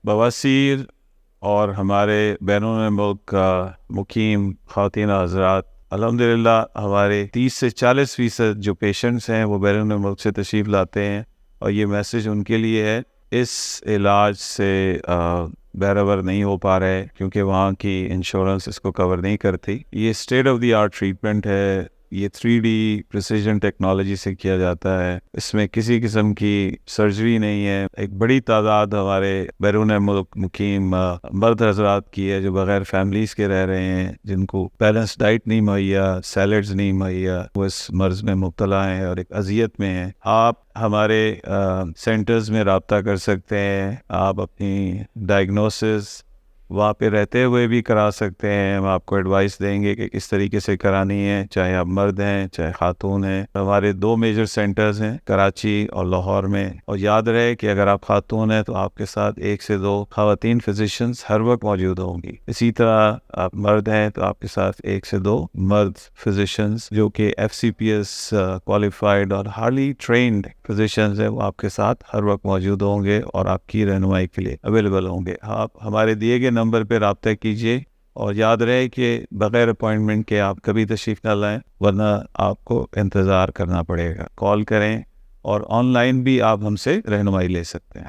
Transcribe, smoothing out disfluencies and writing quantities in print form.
بواسیر اور ہمارے بیرون ملک کا مقیم خواتین حضرات، الحمدللہ ہمارے 30 سے 40% جو پیشنٹس ہیں وہ بیرون ملک سے تشریف لاتے ہیں، اور یہ میسج ان کے لیے ہے اس علاج سے بیرور نہیں ہو پا رہے کیونکہ وہاں کی انشورنس اس کو کور نہیں کرتی۔ یہ state of the art treatment ہے، یہ 3D پریسیجن ٹیکنالوجی سے کیا جاتا ہے، اس میں کسی قسم کی سرجری نہیں ہے۔ ایک بڑی تعداد ہمارے بیرون ملک مقیم مرد حضرات کی ہے جو بغیر فیملیز کے رہ رہے ہیں، جن کو بیلنس ڈائٹ نہیں مہیا، سیلڈز نہیں مہیا، وہ اس مرض میں مبتلا ہیں اور ایک اذیت میں ہیں۔ آپ ہمارے سینٹرز میں رابطہ کر سکتے ہیں، آپ اپنی ڈائگنوسس وہاں پہ رہتے ہوئے بھی کرا سکتے ہیں۔ ہم آپ کو ایڈوائس دیں گے کہ کس طریقے سے کرانی ہے، چاہے آپ مرد ہیں چاہے خاتون ہیں۔ ہمارے 2 میجر سینٹرز ہیں، کراچی اور لاہور میں، اور یاد رہے کہ اگر آپ خاتون ہیں تو آپ کے ساتھ 1 سے 2 خواتین فزیشنز ہر وقت موجود ہوں گی۔ اسی طرح آپ مرد ہیں تو آپ کے ساتھ 1 سے 2 مرد فزیشنز جو کہ FCPS کوالیفائڈ اور ہارلی ٹرینڈ فزیشنز ہیں، وہ آپ کے ساتھ ہر وقت موجود ہوں گے اور آپ کی رہنمائی کے لیے اویلیبل ہوں گے۔ آپ ہمارے دیے گئے نمبر پہ رابطہ کیجیے، اور یاد رہے کہ بغیر اپوائنٹمنٹ کے آپ کبھی تشریف نہ لائیں، ورنہ آپ کو انتظار کرنا پڑے گا۔ کال کریں، اور آن لائن بھی آپ ہم سے رہنمائی لے سکتے ہیں۔